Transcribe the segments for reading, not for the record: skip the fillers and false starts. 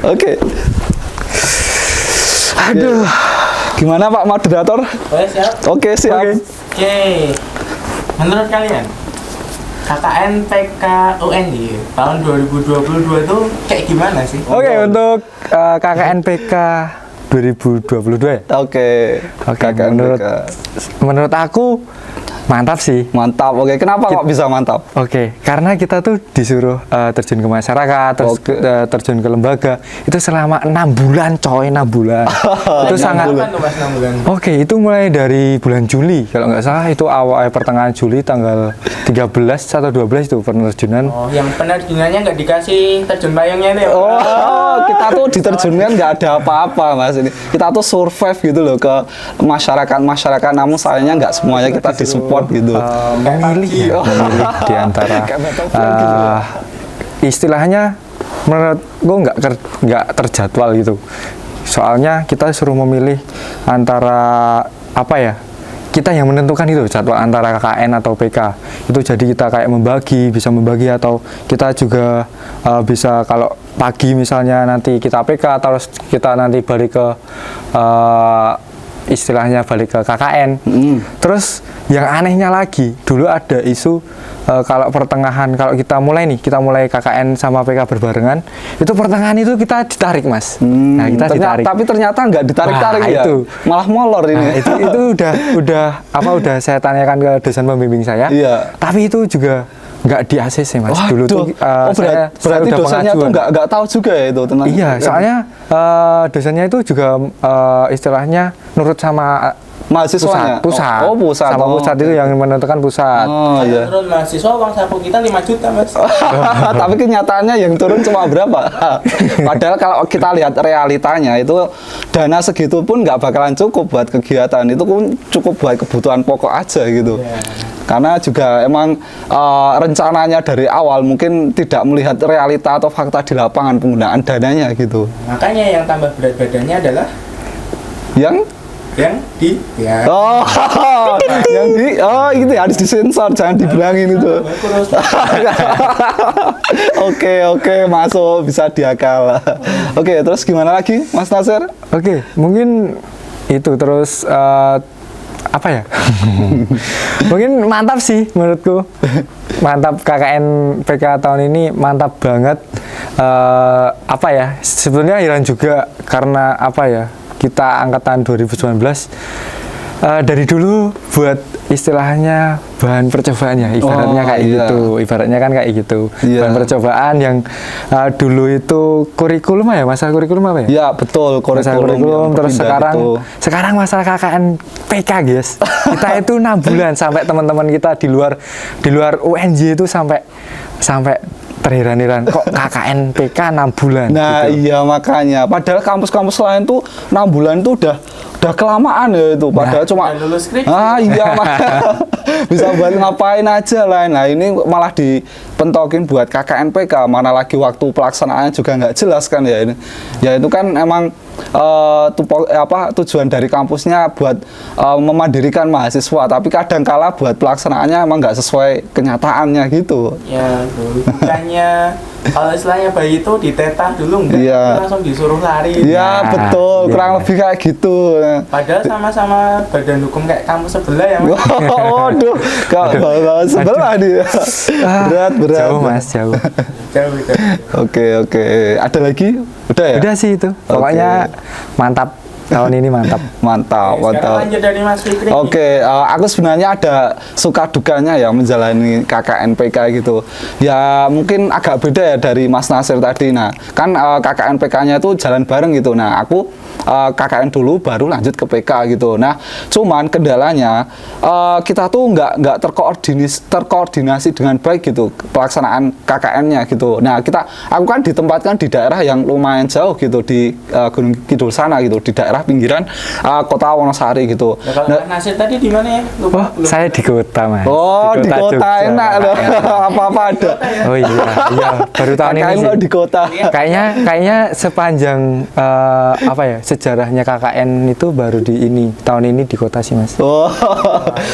Oke. Aduh. Gimana Pak Moderator? Siap. Oke, siap. Oke. Menurut kalian KKN PK-UNY tahun 2022 itu kayak gimana sih? Oke, untuk KKN PK 2022 ya? Oke. KKN Menurut aku mantap sih. Mantap. Oke, kenapa kok bisa mantap? Oke, karena kita tuh disuruh terjun ke masyarakat, terus terjun ke lembaga. Itu selama 6 bulan, coy, 6 bulan. Itu sangat. Oke, itu mulai dari bulan Juli, kalau nggak salah itu awal pertengahan Juli tanggal 13 atau 12 itu penerjunan. Oh, yang penerjunannya nggak dikasih terjun payungnya itu ya? Oh, kita tuh diterjunkan nggak ada apa-apa, Mas. Ini kita tuh survive gitu loh ke masyarakat, namun sayangnya nggak semuanya kita disupport gitu. Memilih di antara istilahnya menurutku nggak terjadwal gitu. Soalnya kita suruh memilih antara apa ya? Kita yang menentukan itu jadwal antara KKN atau PK. Itu jadi kita kayak bisa membagi atau kita juga bisa kalau pagi misalnya nanti kita PK terus kita nanti balik ke istilahnya balik ke KKN. Terus yang anehnya lagi, dulu ada isu kalau kalau kita mulai KKN sama PK berbarengan, itu pertengahan itu kita ditarik, Mas. Nah, kita ditarik. Tapi ternyata nggak ditarik-tarik ya. Itu malah molor ini. Nah, itu udah saya tanyakan ke dosen pembimbing saya. Iya. Tapi itu juga nggak di ACC, Mas. Waduh. Dulu tuh berarti dosennya tuh nggak tahu juga ya itu tentang. Iya, soalnya dosennya itu juga istilahnya nurut sama mahasiswanya. Pusat. Oh, pusat. Sama pusat itu yang menentukan pusat. Oh, iya. Menurut mahasiswa uang saku kita 5 juta, Mas. Tapi kenyataannya yang turun cuma berapa? Padahal kalau kita lihat realitanya itu dana segitu pun nggak bakalan cukup buat kegiatan. Itu pun cukup buat kebutuhan pokok aja gitu. Yeah. Karena juga emang rencananya dari awal mungkin tidak melihat realita atau fakta di lapangan penggunaan dananya gitu. Makanya yang tambah berat badannya adalah yang itu harus disensor, jangan dibilangin itu. Oke, masuk, bisa diakal. Oke, terus gimana lagi, Mas Nasir? Oke, mungkin itu terus apa ya? Mungkin mantap sih menurutku. Mantap KKN PK tahun ini mantap banget. Apa ya? Sebenarnya heran juga karena apa ya? Kita angkatan 2019 dari dulu buat istilahnya bahan percobaan ya, ibaratnya ibaratnya kan kayak gitu. Bahan percobaan yang dulu itu kurikulum ya, masalah kurikulum apa ya? Ya betul, kurikulum terus sekarang masalah KKN PK, guys. Kita itu 6 bulan sampai teman-teman kita di luar UNJ itu sampai terheran-heran kok KKN PK 6 bulan. Nah, gitu. Iya makanya. Padahal kampus-kampus lain tuh 6 bulan tuh udah kelamaan ya itu. Padahal cuma lulus skripsi. Iya bisa buat ngapain aja lah. Nah, ini malah dipentokin buat KKN PK. Mana lagi waktu pelaksanaannya juga nggak jelas kan ya ini. Ya itu kan emang tujuan dari kampusnya buat memandirikan mahasiswa, tapi kadangkala buat pelaksanaannya emang nggak sesuai kenyataannya gitu. Ya, bukannya kalau istilahnya bayi itu ditetah dulu langsung disuruh lari. Iya, betul, kurang lebih kayak gitu. Padahal sama-sama badan hukum kayak kampus sebelah ya, Mas. Waduh, kalau sebelah dia. Berat. Jauh, Mas, jauh. Jauh. Oke. Ada lagi? Udah ya? Udah sih itu. Pokoknya mantap. Tahun ini mantap. Mantap. Sekarang lanjut dari Mas Fikri. Oke, aku sebenarnya ada suka dukanya ya menjalani KKN PK gitu. Ya mungkin agak beda ya dari Mas Nasir tadi. Nah, kan KKN PK-nya itu jalan bareng gitu. Nah, aku KKN dulu baru lanjut ke PK gitu. Nah, cuman kendalanya kita tuh nggak terkoordinasi dengan baik gitu pelaksanaan KKN-nya gitu. Nah, aku kan ditempatkan di daerah yang lumayan jauh gitu di Gunung Kidul sana gitu, di daerah pinggiran kota Wonosari gitu. Nah, kalau Mas Nasir tadi di mana ya? Lupa. Saya di kota, Mas. Oh, di kota enak loh. Apa-apa ada. Oh iya, baru tahun ini sih. Di kota. Kayaknya sepanjang sejarahnya KKN itu baru tahun ini di kota sih Mas. Oh,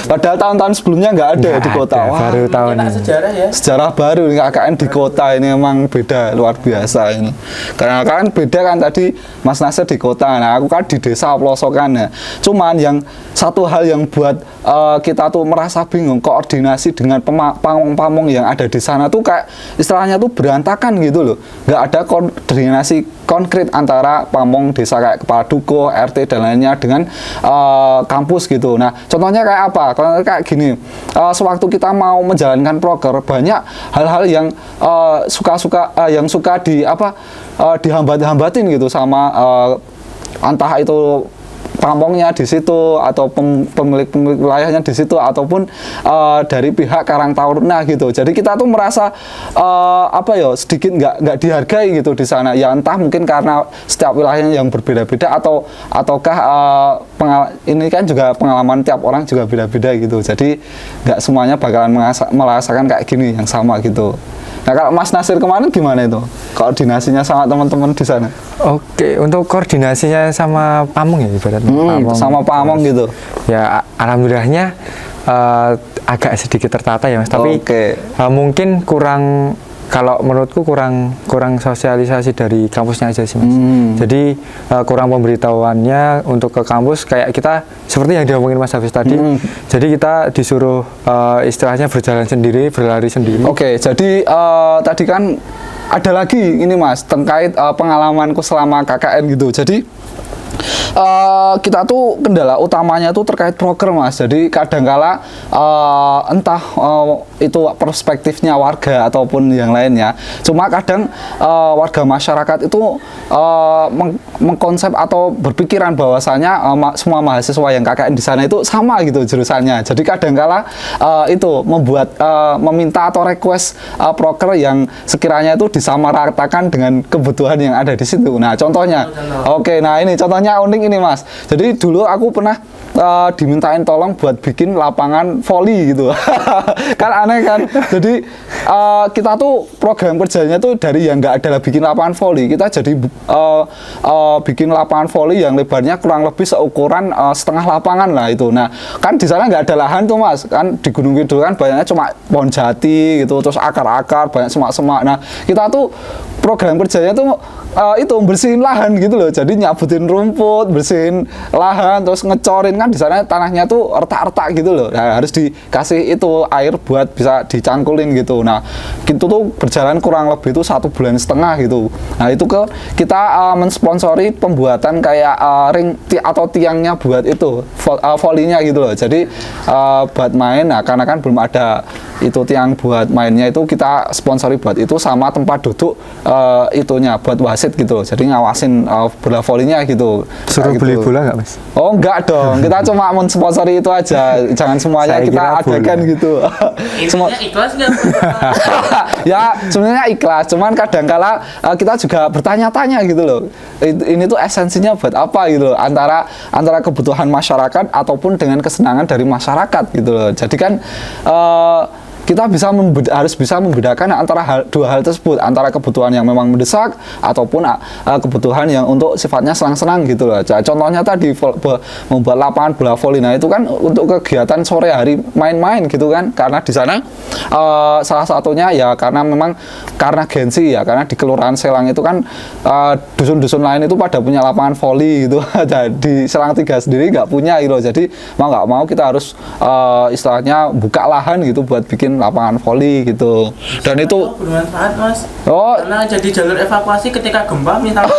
padahal tahun-tahun sebelumnya nggak ada ya di Nggak kota. ada, Wah, baru tahun Kita ini. sejarah ya. sejarah baru nih KKN di kota ini emang beda luar biasa ini. Karena kan beda kan tadi Mas Nasir di kota, nah aku kan di desa pelosokan ya. Cuman yang satu hal yang buat kita tuh merasa bingung koordinasi dengan pamong-pamong yang ada di sana tuh kayak istilahnya tuh berantakan gitu loh. Nggak ada koordinasi konkret antara pamong desa kayak kepala dukuh, RT dan lainnya dengan kampus gitu. Nah, contohnya kayak apa? Contohnya kayak gini. Sewaktu kita mau menjalankan proker, banyak hal-hal yang yang suka dihambat-hambatin gitu sama entah itu pamongnya di situ atau pemilik wilayahnya di situ ataupun dari pihak Karang Taruna gitu. Jadi kita tuh merasa sedikit nggak dihargai gitu di sana. Ya entah mungkin karena setiap wilayahnya yang berbeda-beda ataukah ini kan juga pengalaman tiap orang juga beda-beda gitu. Jadi nggak semuanya bakalan merasakan kayak gini yang sama gitu. Nah kalau Mas Nasir kemarin gimana itu koordinasinya sama teman-teman di sana? Oke, untuk koordinasinya sama pamong ya ibaratnya. Sama pamong gitu. Ya alhamdulillahnya agak sedikit tertata ya Mas. Tapi mungkin kalau menurutku kurang sosialisasi dari kampusnya aja sih Mas. Jadi kurang pemberitahuannya untuk ke kampus kayak kita seperti yang diomongin Mas Hafiz tadi. Jadi kita disuruh istilahnya berjalan sendiri, berlari sendiri. Oke, jadi tadi kan ada lagi ini Mas terkait pengalamanku selama KKN gitu. Jadi kita tuh kendala utamanya tuh terkait proker Mas. Jadi kadangkala entah itu perspektifnya warga ataupun yang lainnya. Cuma kadang warga masyarakat itu mengkonsep atau berpikiran bahwasanya semua mahasiswa yang KKN di sana itu sama gitu jurusannya. Jadi kadangkala itu meminta atau request proker yang sekiranya itu disamaratakan dengan kebutuhan yang ada di situ. Nah, contohnya. Oke, nah ini contohnya unik ini Mas. Jadi dulu aku pernah dimintain tolong buat bikin lapangan voli gitu. Kan aneh kan. Jadi kita tuh program kerjanya tuh dari yang nggak ada bikin lapangan voli, kita jadi bikin lapangan voli yang lebarnya kurang lebih seukuran setengah lapangan lah itu. Nah kan di sana nggak ada lahan tuh Mas. Kan di Gunung Kidul kan banyaknya cuma pohon jati gitu, terus akar-akar, banyak semak-semak. Nah kita tuh program kerjanya tuh itu bersihin lahan gitu loh. Jadi nyabutin rumput, bersihin lahan, terus ngecorin kan di sana tanahnya tuh retak-retak gitu loh. Nah, harus dikasih itu air buat bisa dicangkulin gitu. Nah, itu tuh berjalan kurang lebih itu 1,5 bulan gitu. Nah, itu kita mensponsori pembuatan kayak ring atau tiangnya buat itu volinya gitu loh. Jadi buat main, nah karena kan belum ada itu tiang buat mainnya itu kita sponsori buat itu sama tempat duduk itunya buat wasit gitu loh. Jadi ngawasin bola volinya gitu. Suruh beli bola nggak Mas? Oh enggak dong, kita cuma mensponsori itu aja, jangan semuanya Saya kita adakan bola. gitu. Intinya ikhlas nggak? Ya sebenarnya ikhlas, cuman kadangkala kita juga bertanya-tanya gitu loh. Ini tuh esensinya buat apa gitu loh, antara kebutuhan masyarakat ataupun dengan kesenangan dari masyarakat gitu loh. Jadi kan kita harus bisa membedakan antara dua hal tersebut, antara kebutuhan yang memang mendesak ataupun kebutuhan yang untuk sifatnya senang-senang gitu loh. Contohnya tadi membuat lapangan bola voli, nah itu kan untuk kegiatan sore hari main-main gitu kan, karena di sana salah satunya ya karena gengsi ya, karena di Kelurahan Selang itu kan dusun-dusun lain itu pada punya lapangan voli gitu. Jadi Selang 3 sendiri nggak punya gitu loh. Jadi mau nggak mau kita harus istilahnya buka lahan gitu buat bikin lapangan voli gitu. Dan itu bermanfaat Mas. Oh, Karena jadi jalur evakuasi ketika gempa misalnya.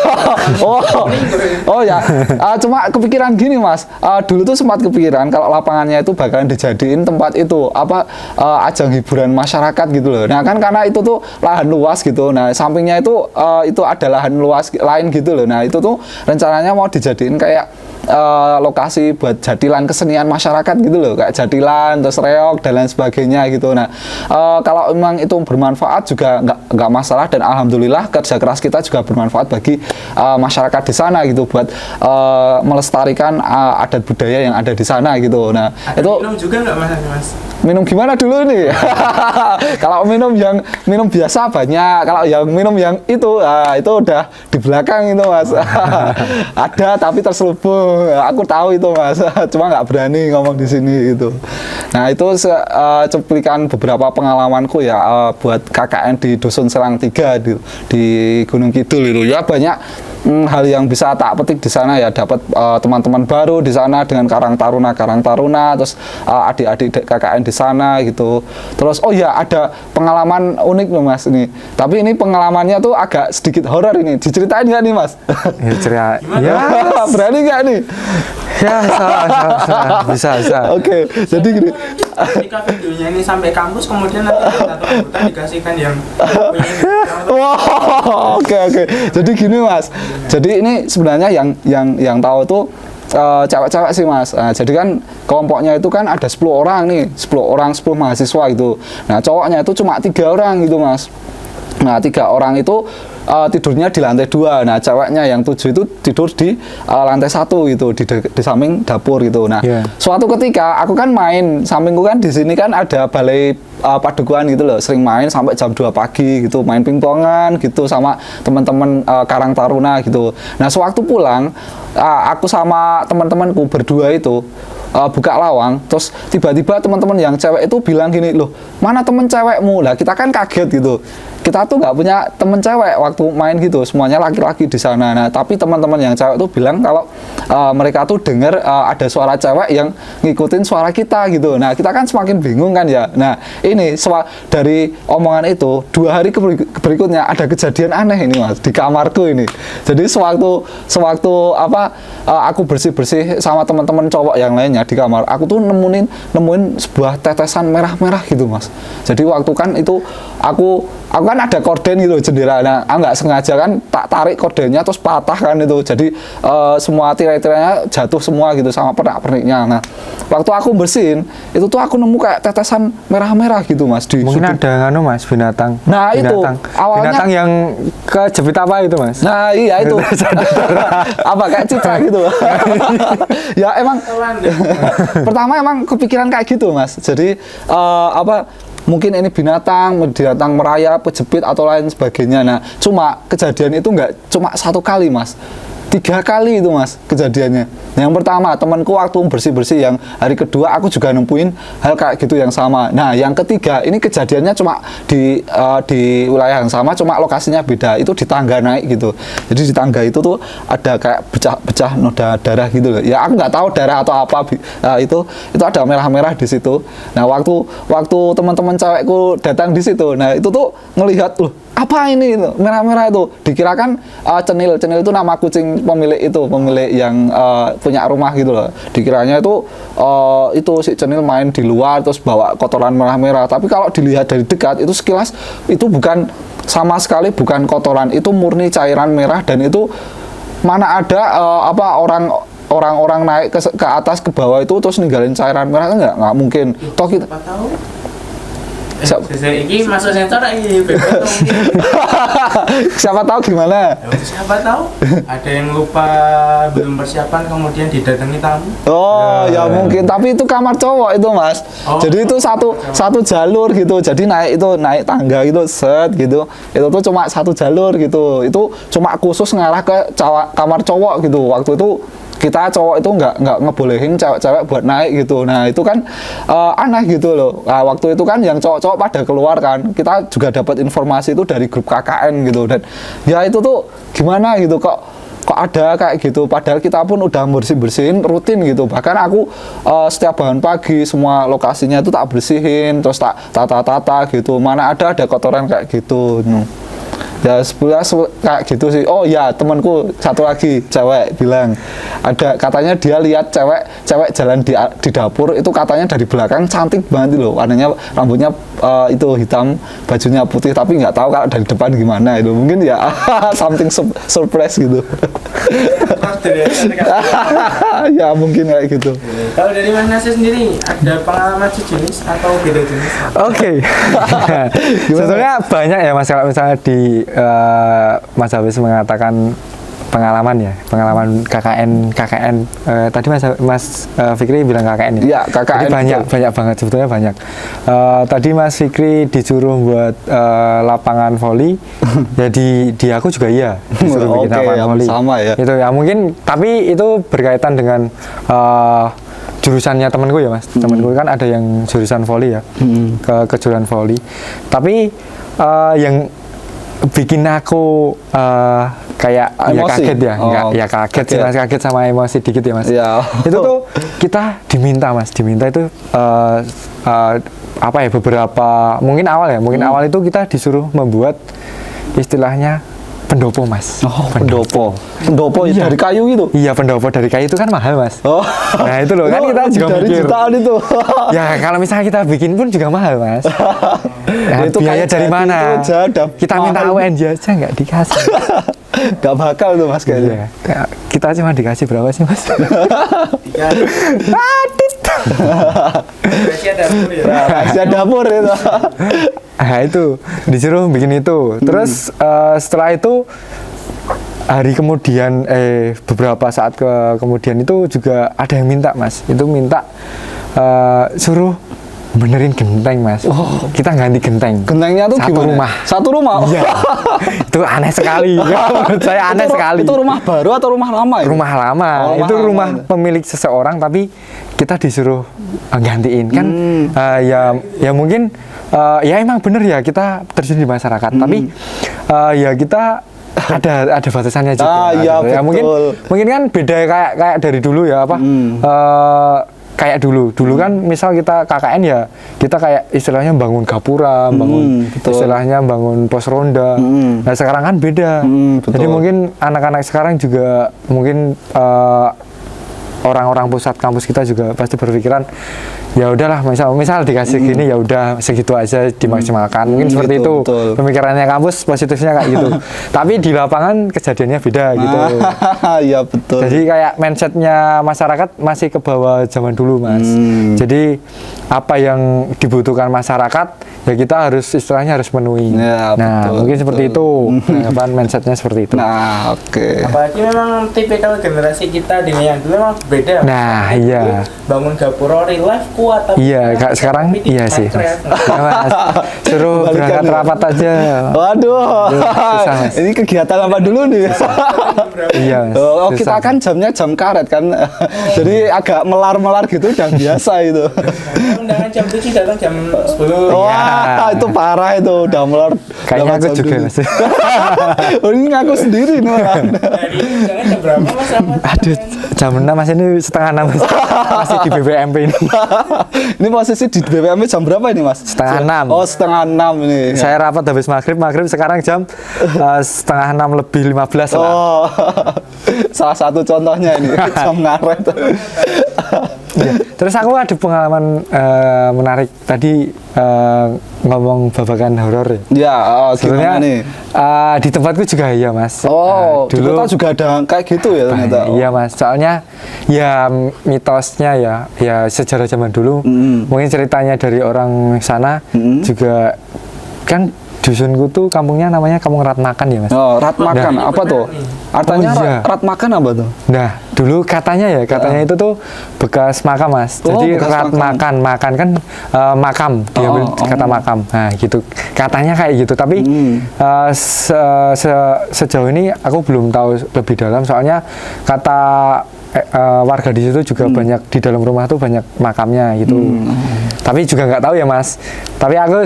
oh ya, cuma kepikiran gini Mas, dulu tuh sempat kepikiran kalau lapangannya itu bakalan dijadiin tempat itu ajang hiburan masyarakat gitu loh. Nah kan karena itu tuh lahan luas gitu, nah sampingnya itu ada lahan luas lain gitu loh. Nah itu tuh rencananya mau dijadiin kayak lokasi buat jadilan kesenian masyarakat gitu loh, kayak jadilan terus reog dan lain sebagainya gitu. Nah kalau memang itu bermanfaat juga nggak masalah, dan alhamdulillah kerja keras kita juga bermanfaat bagi masyarakat di sana gitu, buat melestarikan adat budaya yang ada di sana gitu. Nah Ada itu minum juga nggak mas? minum gimana dulu nih? Kalau minum biasa banyak. Kalau yang minum yang itu udah di belakang itu mas. Ada tapi terselubung. Aku tahu itu mas. Cuma nggak berani ngomong di sini gitu. Nah itu cuplikan beberapa pengalamanku ya buat KKN di Dusun Serang 3 di Gunung Kidul itu. Ya banyak hal yang bisa tak petik di sana ya, dapat teman-teman baru di sana dengan karang taruna, terus adik-adik KKN di sana gitu. Terus oh ya ada pengalaman unik loh mas ini. Tapi ini pengalamannya tuh agak sedikit horor ini. Diceritain nggak nih mas? Ya cerita. Ya, Berani nggak nih? ya salah. Bisa. Oke, jadi gini. Ketika videonya ini sampai kampus, kemudian nanti satu anggota dikasihkan yang punya Wow, oke. Jadi gini mas. Jadi ini sebenarnya yang tahu tuh cewek-cewek sih mas. Nah, jadi kan kelompoknya itu kan ada 10 orang nih, 10 mahasiswa gitu. Nah cowoknya itu cuma 3 orang gitu mas. Nah 3 orang itu tidurnya di lantai 2. Nah ceweknya yang 7 itu tidur di lantai 1 gitu, di samping dapur gitu. Nah suatu ketika aku kan main, sampingku kan di sini kan ada balai padukuhan gitu loh, sering main sampai jam 2 pagi gitu, main pingpongan gitu sama teman-teman Karang Taruna gitu. Nah sewaktu pulang aku sama teman-temanku berdua itu buka lawang, terus tiba-tiba teman-teman yang cewek itu bilang gini, loh mana temen cewekmu? Lah kita kan kaget gitu, kita tuh nggak punya temen cewek waktu main gitu, semuanya laki-laki di sana. Nah tapi teman-teman yang cewek tuh bilang kalau mereka tuh dengar ada suara cewek yang ngikutin suara kita gitu. Nah kita kan semakin bingung kan ya. Nah ini dari omongan itu 2 hari berikutnya ada kejadian aneh ini mas di kamarku ini. Jadi sewaktu aku bersih-bersih sama teman-teman cowok yang lainnya di kamar, aku tuh nemuin sebuah tetesan merah-merah gitu mas. Jadi waktu kan itu aku kan ada korden gitu jendela. Nah aku nggak sengaja kan tak tarik kordennya terus patah kan itu. Jadi semua tirai-tirainya jatuh semua gitu sama pernak-perniknya. Nah waktu aku bersihin itu tuh aku nemu kayak tetesan merah-merah gitu mas di mungkin sudut. ada mas binatang. Nah itu awalnya binatang yang kejepit apa itu mas? Nah iya itu apa kayak cicak gitu. Ya emang pertama emang kepikiran kayak gitu mas. Jadi mungkin ini binatang merayap, kejepit atau lain sebagainya. Nah cuma kejadian itu nggak cuma 1 kali mas, 3 kali itu mas kejadiannya. Yang pertama temanku waktu bersih-bersih, yang hari kedua aku juga nempuin hal kayak gitu yang sama. Nah yang ketiga ini kejadiannya cuma di wilayah yang sama, cuma lokasinya beda, itu di tangga naik gitu. Jadi di tangga itu tuh ada kayak pecah noda darah gitu loh. Ya aku nggak tahu darah atau apa. Itu ada merah-merah di situ. Nah waktu teman-teman cewekku datang di situ, nah itu tuh ngelihat loh apa ini itu merah-merah itu, dikirakan cenil itu nama kucing pemilik yang punya rumah gitu loh. Dikiranya itu si cenil main di luar terus bawa kotoran merah-merah. Tapi kalau dilihat dari dekat itu sekilas itu bukan sama sekali bukan kotoran, itu murni cairan merah. Dan itu mana ada orang-orang naik ke atas ke bawah itu terus ninggalin cairan merah, kan nggak mungkin. Toh kita tahu. Ini masuk sensor ini siapa tahu gimana? Siapa tahu ada yang lupa belum persiapan kemudian didatangi tamu. Oh ya mungkin, tapi itu kamar cowok itu mas. Jadi itu satu jalur gitu. Jadi naik tangga gitu set gitu. Itu tuh cuma 1 jalur gitu. Itu cuma khusus ngarah ke kamar cowok gitu. Waktu itu kita cowok itu nggak ngebolehin cewek-cewek buat naik gitu. Nah itu kan aneh gitu loh. Nah, waktu itu kan yang cowok-cowok pada keluar kan, kita juga dapat informasi itu dari grup KKN gitu. Dan ya itu tuh gimana gitu, kok ada kayak gitu, padahal kita pun udah bersihin rutin gitu. Bahkan aku setiap bangun pagi semua lokasinya itu tak bersihin, terus tak tata gitu, mana ada kotoran kayak gitu. Ya sebenarnya kayak gitu sih. Oh ya, temanku satu lagi cewek bilang ada katanya dia lihat cewek jalan di dapur itu katanya dari belakang cantik banget loh. Warnanya rambutnya itu hitam, bajunya putih tapi nggak tahu kalau dari depan gimana itu. Mungkin ya something surprise gitu. Ya mungkin kayak gitu. Kalau dari Mas Nasir sendiri ada pengalaman sejenis atau beda jenis? Oke. Sebetulnya banyak ya Mas, kalau misalnya di Mas Hafiz mengatakan pengalaman KKN tadi Mas Fikri bilang KKN ya. Iya, KKN. Jadi banyak banget, sebetulnya banyak. Tadi Mas Fikri disuruh buat lapangan voli, jadi di aku juga iya disuruh bikin Oke, lapangan voli. sama ya. Itu ya mungkin, tapi itu berkaitan dengan jurusannya temanku ya Mas. Temanku kan ada yang jurusan voli ya, ke jurusan voli. Tapi yang bikin aku kayak ya emosi? kaget ya, Oh, ya kaget sih Mas, kaget sama emosi dikit ya Mas. Ya. Itu tuh kita diminta itu apa ya, beberapa mungkin awal itu kita disuruh membuat istilahnya pendopo Mas. Oh, pendopo Iya. dari kayu gitu. Iya, pendopo dari kayu itu kan mahal Mas. Oh. Nah itu loh, kan kita juga dari mikir. jutaan itu. Ya kalau misalnya kita bikin pun juga mahal Mas. Nah, Itu biaya kayak dari jadi mana? itu jadap Kita minta mahal. UNJ aja nggak dikasih. Gak bakal tuh Mas kayaknya. Iya. Kayak kita cuma dikasih berapa sih Mas? Tiga. Adit. Rahasia dapur ya. Rahasia dapur itu. Nah itu disuruh bikin itu. Terus setelah itu hari kemudian beberapa saat kemudian itu juga ada yang minta Mas. Itu minta suruh benerin genteng Mas. Oh. Kita ganti genteng. Gentengnya tuh Satu gimana? rumah. Satu rumah. Oh. Iya. Itu aneh sekali. Ya, menurut saya aneh sekali. Itu rumah baru atau rumah lama ya? Rumah lama. Oh, Itu lama. rumah pemilik seseorang tapi kita disuruh gantiin kan. Ya mungkin ya emang bener ya kita terjun di masyarakat. Tapi ya kita ada batasannya juga. Iya, gitu. Ya betul. mungkin kan beda kayak dari dulu ya apa. Kayak dulu kan misal kita KKN ya kita kayak istilahnya bangun gapura, bangun betul. istilahnya bangun pos ronda. Nah sekarang kan beda. Betul. Jadi mungkin anak-anak sekarang juga mungkin orang-orang pusat kampus kita juga pasti berpikiran ya udahlah misal dikasih gini ya udah segitu aja dimaksimalkan. Mungkin seperti gitu, itu betul. pemikirannya kampus, positifnya kayak gitu. Tapi di lapangan kejadiannya beda gitu. Iya betul. Jadi kayak mindsetnya masyarakat masih ke bawah zaman dulu Mas. Jadi apa yang dibutuhkan masyarakat ya kita harus istilahnya harus menuhi. Ya, Nah betul, mungkin seperti itu. Anggapan mindsetnya seperti itu. Nah, oke. Apalagi memang tipikal generasi kita dengan yang dulu memang beda. Nah, Dulu iya. Bangun gapura real life kuat tapi Iya, sekarang tapi di iya sih Mas. Minecraft. Ya, Mas. Suruh Balikan berangkat ya. rapat aja. Waduh, susah, Mas. ini kegiatan apa dulu nih? Iya Mas. Oh, susah. kita kan jamnya jam karet kan, jadi agak melar-melar gitu udah biasa itu. Undangan jam 7 datang jam 10. Wah, itu parah itu, udah melar. Kayaknya udah aku jam juga dulu. Mas. Oh, ini ngaku sendiri nih. Dari undangan jam berapa Mas? Rapat? Aduh, jam 6 Mas, ini setengah 6 Mas. Masih di BPMP ini. Ini posisi di BPM jam berapa ini Mas? Setengah 6. Oh, setengah 6 ini. Saya rapat habis maghrib sekarang jam setengah 6 lebih 15 lah. Oh, salah satu contohnya ini jam ngaret. Iya. Terus aku ada pengalaman menarik tadi ngomong babakan horor ya. Ya, Sebenarnya gimana nih? di tempatku juga iya Mas. Oh, di dulu kota juga ada kayak gitu ya ternyata. Iya Mas, soalnya ya mitosnya ya sejarah zaman dulu. Mungkin ceritanya dari orang sana juga kan dusunku tuh kampungnya namanya Kampung Ratmakan ya Mas. Oh, rat makan Nah. apa tuh? Artinya Oh, iya. rat makan apa tuh? Nah, dulu katanya itu tuh bekas makam Mas. Oh, Jadi bekas rat makam. makan kan makam, diambil kata makam. Nah, gitu. Katanya kayak gitu, tapi sejauh ini aku belum tahu lebih dalam soalnya kata warga di situ juga banyak di dalam rumah tuh banyak makamnya gitu. Tapi juga nggak tahu ya Mas. Tapi aku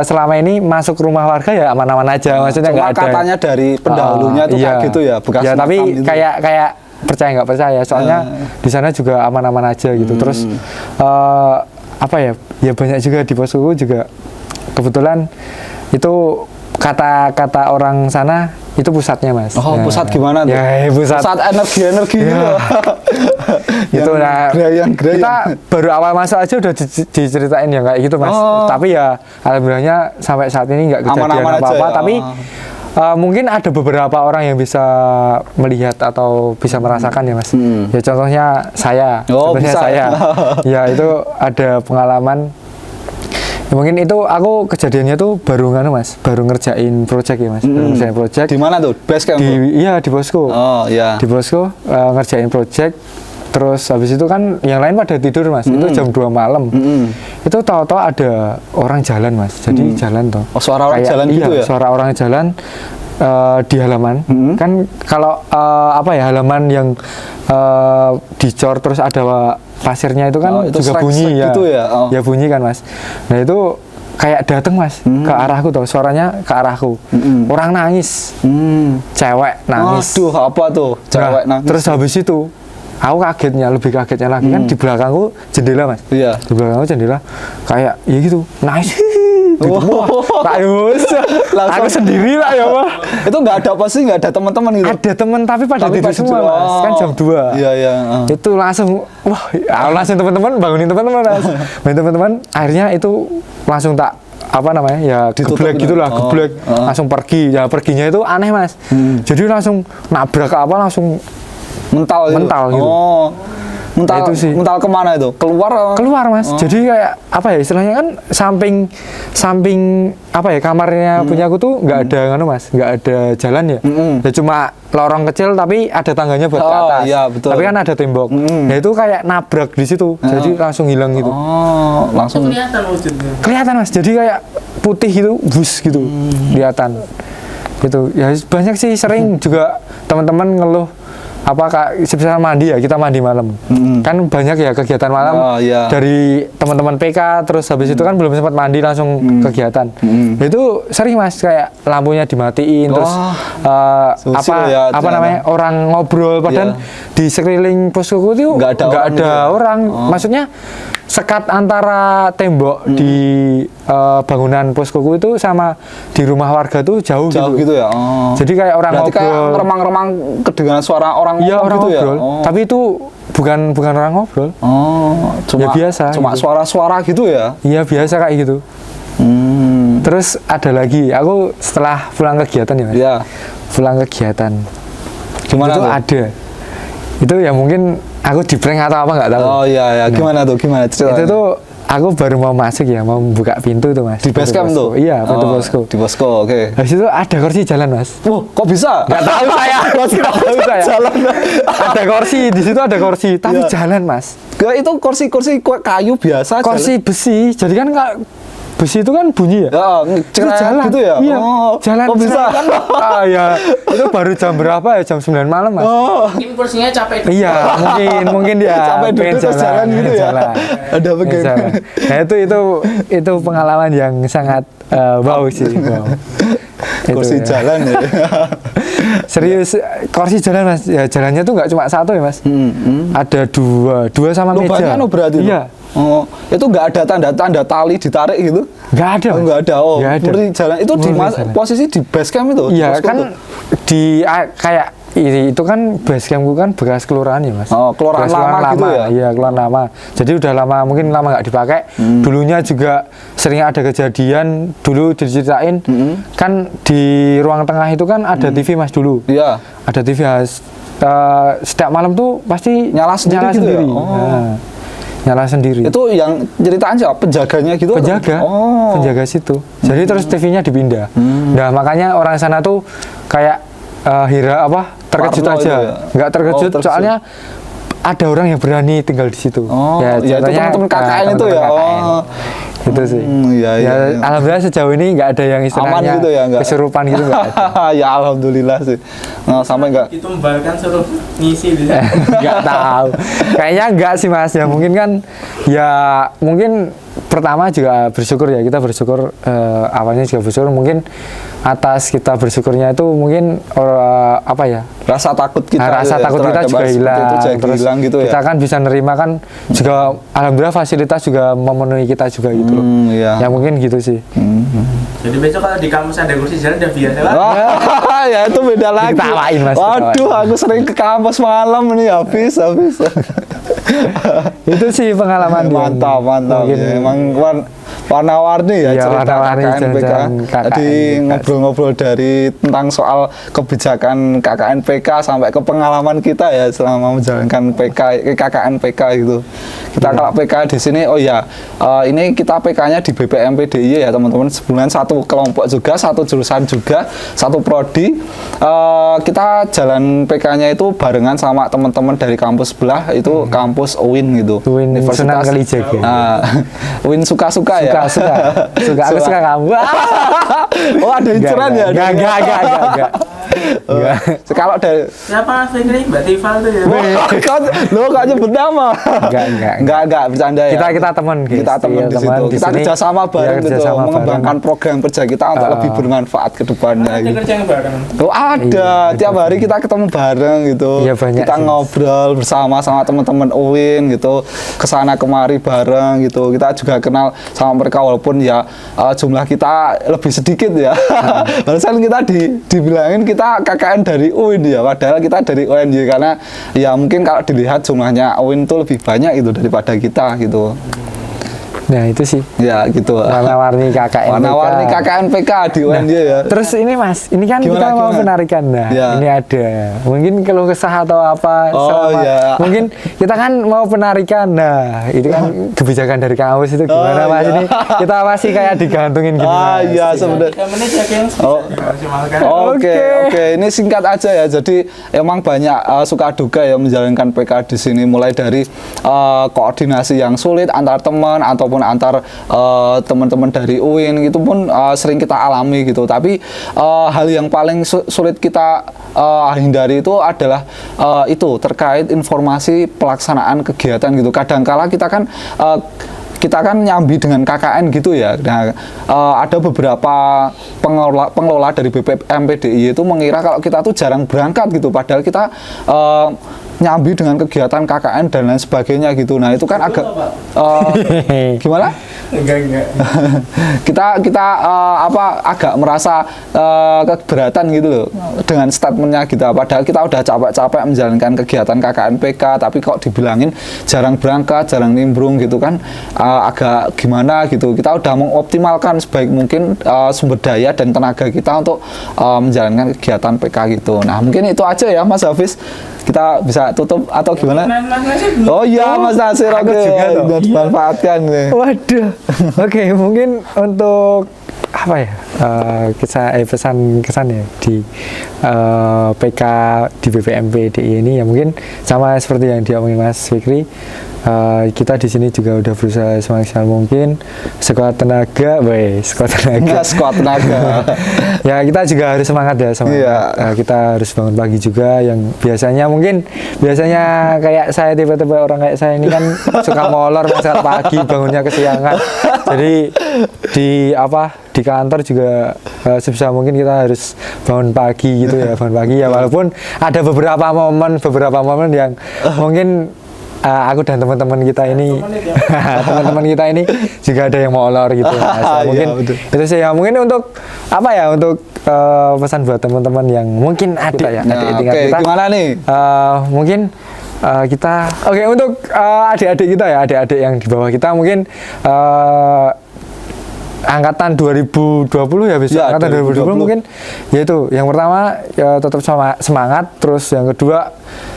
selama ini masuk rumah warga ya aman-aman aja. Maksudnya Cuma nggak ada. katanya dari pendahulunya tuh kayak gitu ya, bekas ya, tapi makam gitu. kayak percaya nggak percaya. Soalnya di sana juga aman-aman aja gitu. Terus apa ya? Ya banyak juga di posku juga kebetulan itu kata-kata orang sana itu pusatnya mas. Oh, Ya. pusat gimana tuh? Ya, pusat. Pusat energi Ya. Itu nah, gerayang. kita baru awal masuk aja udah diceritain ya kayak gitu mas. Oh. Tapi ya alhamdulillahnya sampai saat ini nggak kejadian Aman-aman aja apa-apa. ya. Tapi mungkin ada beberapa orang yang bisa melihat atau bisa merasakan ya mas. Ya contohnya saya, Oh, contohnya bisa. saya. Ya itu ada pengalaman. Ya, mungkin itu aku kejadiannya tuh baru mas, baru ngerjain project ya mas, baru ngerjain project Di mana tuh? Base camp tuh? iya di posko. Oh, iya. Di posko ngerjain project, terus habis itu kan yang lain pada tidur mas, itu jam 2 malam. Itu tahu-tahu ada orang jalan mas, jadi jalan toh. Oh, suara orang jalan gitu iya, ya? suara orang jalan di halaman. Kan kalau apa ya, halaman yang dicor terus ada pasirnya itu kan Oh, itu juga srek-srek bunyi ya. gitu ya? Oh. Ya bunyi kan mas. Nah itu kayak dateng mas ke arahku tuh, suaranya ke arahku. Orang nangis, cewek nangis. Aduh, apa tuh? Cewek Nah, nangis. terus habis itu aku kagetnya, lebih kagetnya lagi kan di belakangku jendela mas. Iya. Di belakangku jendela kayak ya gitu nangis. Gitu. Wah, tak yus, Langsung. aku sendiri lah ya wah. Itu nggak ada apa sih? Nggak ada teman-teman gitu? Ada temen tapi pada Tapi tidur pada semua tidur. mas, kan jam 2. Iya, iya. Itu langsung, wah, aku langsung teman-teman bangunin teman-teman mas. Bangunin teman-teman, akhirnya itu langsung tak apa namanya ya Ditutup geblek gitu. gitulah, Oh, geblek langsung pergi. Ya perginya itu aneh mas. Jadi langsung nabrak ke apa langsung Mental gitu? Mental gitu. Oh. Mental, Itu sih. mental kemana itu? Keluar? keluar mas. Jadi kayak apa ya istilahnya kan samping apa ya kamarnya punya aku tuh nggak ada nganu mas, nggak ada jalan ya. Ya cuma lorong kecil tapi ada tangganya buat ke Oh, atas. iya, betul. Tapi kan ada tembok. Ya itu kayak nabrak di situ. Jadi langsung hilang gitu. Oh, Itu langsung. kelihatan wujudnya. Kelihatan mas. Jadi kayak putih gitu, bus gitu, kelihatan. Gitu. Ya banyak sih sering juga teman-teman ngeluh apa kak sebenarnya mandi ya, kita mandi malam kan banyak ya kegiatan malam Oh, iya. dari teman-teman PK, terus habis itu kan belum sempat mandi langsung kegiatan. Itu sering mas kayak lampunya dimatiin terus Susil ya, apa ternyata. namanya orang ngobrol padahal di sekeliling poskoku itu Nggak ada orang gitu ya? orang. Maksudnya sekat antara tembok di bangunan poskoku itu sama di rumah warga tuh jauh Jauh gitu ya? Oh. Jadi kayak orang Berarti kayak ngobrol. remang-remang kedengaran suara orang Iya ngomong orang gitu ngobrol. ya? Oh. Tapi itu bukan orang ngobrol. Oh, cuma Ya biasa Cuma gitu. suara-suara gitu ya? Iya biasa kayak gitu. Terus ada lagi, aku setelah pulang kegiatan ya mas. Iya. Pulang kegiatan. Gimana itu tuh? ada. Itu ya mungkin aku di prank atau apa nggak tahu. Oh iya, ya. Gimana tuh? Gimana ceritanya? Itu tuh aku baru mau masuk ya, mau buka pintu tuh mas. di base camp posko. tuh? Iya, pintu Oh, posko. Di posko, oke. Habis itu ada kursi jalan mas. Kok bisa? Nggak tahu saya. Nggak tahu saya. Jalan. Ada kursi, di situ ada kursi, tapi Iya. jalan mas. Itu kursi-kursi kayu biasa. Kursi besi, jadi kan besi itu kan bunyi ya. Jalan. Itu jalan gitu ya? Iya, Oh, jalan. kok bisa? Kan, ya. Itu baru jam berapa ya? Jam 9 malam mas. Oh. Mungkin kursinya capek. Iya, mungkin dia Capek pengen duduk terus jalan gitu pengen ya? jalan. Ada Pengen begini. jalan. Nah itu pengalaman yang sangat wow sih. Wow. Itu Kursi ya. jalan ya. Serius, kursi jalan mas. Ya jalannya tuh nggak cuma satu ya mas. Ada dua sama Lo meja. banyak berarti? Iya. Oh, itu nggak ada tanda-tanda tali ditarik gitu? Nggak ada. Oh, Mas. nggak ada. Oh, Nggak ada. murni jalan. Itu di Murni jalan. posisi di base camp itu? Iya posko kan tuh? kayak itu kan base campku kan bekas kelurahan ya mas. Oh, kelurahan Bekas lama gitu ya? Iya kelurahan lama. Jadi udah lama mungkin lama nggak dipakai. Dulunya juga sering ada kejadian. Dulu diceritain kan di ruang tengah itu kan ada TV mas dulu. Iya. Ada TV mas. Setiap malam tuh pasti Nyala sendiri gitu ya? Oh. Nah, nyala sendiri. Itu yang ceritaan siapa? Penjaganya gitu? atau? Penjaga, Oh. penjaga situ. Jadi terus TV-nya dipindah. Nah makanya orang sana tuh kayak terkejut Parno aja, itu ya? nggak terkejut, Oh, terkejut. soalnya ada orang yang berani tinggal di situ. Oh, ya itu contohnya, teman-teman KKN itu teman-teman ya? KKN. Oh. Itu sih. Iya, iya, iya. Alhamdulillah sejauh ini nggak ada yang istilahnya Aman gitu ya? Nggak? kesurupan gitu nggak ada. Ya alhamdulillah sih. Nah, sampai nggak? Ditumbalkan suruh ngisi bisa. Nggak tahu. Kayaknya nggak sih mas. Ya mungkin kan, ya mungkin pertama juga bersyukur ya, kita bersyukur awalnya juga bersyukur, mungkin atas kita bersyukurnya itu mungkin apa ya, rasa takut kita rasa takut kita juga hilang, terus hilang gitu kita ya. kan bisa nerima kan juga, alhamdulillah fasilitas juga memenuhi kita juga gitu loh. Iya. Ya mungkin gitu sih. Jadi besok kalau di kampus ada kursi jalan udah biasa lah. Wah, ya itu beda lagi. Diketawain, Mas, Waduh, aku sering ke kampus malam ini habis. Itu sih pengalaman Mantap. mungkin Ya, emang warna-warni ya Iya, cerita warna-warni KKNPK. jalan-jalan Tadi KKNPK. ngobrol-ngobrol dari tentang soal kebijakan KKNPK sampai ke pengalaman kita ya selama menjalankan KKNPK gitu. Kita kalau PK di sini, oh ya, ini kita PK-nya di BPM-PDIY ya teman-teman. Sebulan satu kelompok juga, satu jurusan juga, satu prodi. Kita jalan PK-nya itu barengan sama teman-teman dari kampus sebelah, itu kampus UIN gitu. UIN Sunan Kalijaga. UIN suka-suka ya. Suka, aku suka kamu. Oh, ada inceran ya? Enggak. Kalau dari Siapa Fikri? Mbak Tifal tuh ya. lo kok nyebut nama? Enggak, bercanda ya. Kita teman, guys. Kita teman di situ. Kita kerjasama bareng gitu, mengembangkan program kerja kita untuk lebih bermanfaat ke depannya. Ada Gitu. kerja yang bareng. Oh, ada. Tiap hari kita ketemu bareng gitu. Iya, banyak Kita sih. ngobrol bersama sama teman-teman UIN gitu. Kesana kemari bareng gitu. Kita juga kenal sama mereka walaupun ya jumlah kita lebih sedikit ya. Barusan kita dibilangin kita KKN dari UIN ya. Padahal kita dari UNY karena ya mungkin kalau dilihat jumlahnya UIN itu lebih banyak itu daripada kita gitu. Nah, itu sih. Ya gitu. Warna-warni KKNPK. Warna-warni KKNPK di UNY ya. Terus ini Mas, ini kan kita mau penarikan. Nah, Ya. ini ada. Mungkin keluh kesah atau apa Oh, ya. Mungkin kita kan mau penarikan. Nah, itu kan kebijakan dari kampus itu gimana Oh, Mas ya. ini? Kita masih kayak digantungin gini. Ah Mas. iya sebenarnya. 3 menit ya yang Oh. maksimalkan. Oke. Ini singkat aja ya. Jadi emang banyak suka duka ya menjalankan PK di sini. Mulai dari koordinasi yang sulit antar teman ataupun antar teman-teman dari UIN itu pun sering kita alami gitu. Tapi hal yang paling sulit kita hindari itu adalah itu terkait informasi pelaksanaan kegiatan gitu. Kadangkala kita kan nyambi dengan KKN gitu ya. Nah, ada beberapa pengelola dari BPM-PDIY itu mengira kalau kita tuh jarang berangkat gitu, padahal kita nyambi dengan kegiatan KKN dan lain sebagainya gitu. Nah, itu kan agak gimana? Enggak. kita agak merasa keberatan gitu loh dengan statementnya kita, padahal kita udah capek-capek menjalankan kegiatan KKNPK tapi kok dibilangin jarang berangkat, jarang nimbrung gitu kan, agak gimana gitu. Kita udah mengoptimalkan sebaik mungkin sumber daya dan tenaga kita untuk menjalankan kegiatan PK gitu. Nah, mungkin itu aja ya Mas Hafiz, kita bisa tutup atau gimana? Mas Nasir belum. Oh iya Mas Nasir, Aku oke, juga loh. udah dimanfaatkan nih. Waduh. Oke, mungkin untuk apa ya, pesan kesan ya di PK di BPM-PDIY ini ya mungkin sama seperti yang diomongin Mas Fikri. Kita di sini juga udah berusaha semaksimal mungkin, sekuat tenaga. Nggak sekuat tenaga. Ya kita juga harus semangat ya, semangat. Iya. Kita harus bangun pagi juga, yang biasanya kayak saya, tipe-tipe orang kayak saya ini kan suka molor masalah pagi, bangunnya kesiangan. Jadi di kantor juga sebisa mungkin kita harus bangun pagi gitu ya, bangun pagi ya, walaupun ada beberapa momen yang mungkin aku dan teman-teman kita ini teman-teman kita ini juga ada yang molor gitu. Nah, mungkin Iya, betul. itu sih ya, mungkin untuk pesan buat teman-teman yang mungkin adik ya, Nah, adik tingkat oke, kita gimana nih? mungkin untuk adik-adik kita ya, adik-adik yang di bawah kita mungkin angkatan 2020 ya, bisa Ya, angkatan 2020 mungkin, yaitu yang pertama ya tetap semangat, terus yang kedua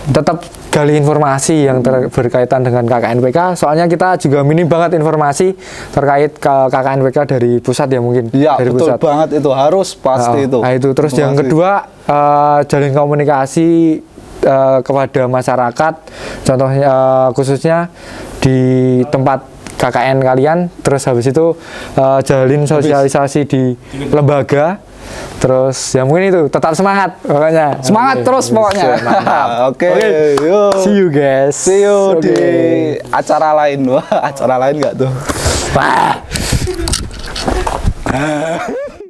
tetap gali informasi yang berkaitan dengan KKNPK, soalnya kita juga minim banget informasi terkait KKNPK dari pusat ya, mungkin Iya, dari betul pusat. banget, itu harus pasti itu. Nah, itu terus yang Informasi. kedua jalin komunikasi kepada masyarakat, contohnya khususnya di tempat KKN kalian, terus habis itu jalin sosialisasi di lembaga, terus ya mungkin itu tetap semangat pokoknya. Semangat terus pokoknya. Mantap. Oke, Oke. yuk. See you guys. See you Oke. di acara lain. Wah, acara lain nggak tuh? Wah.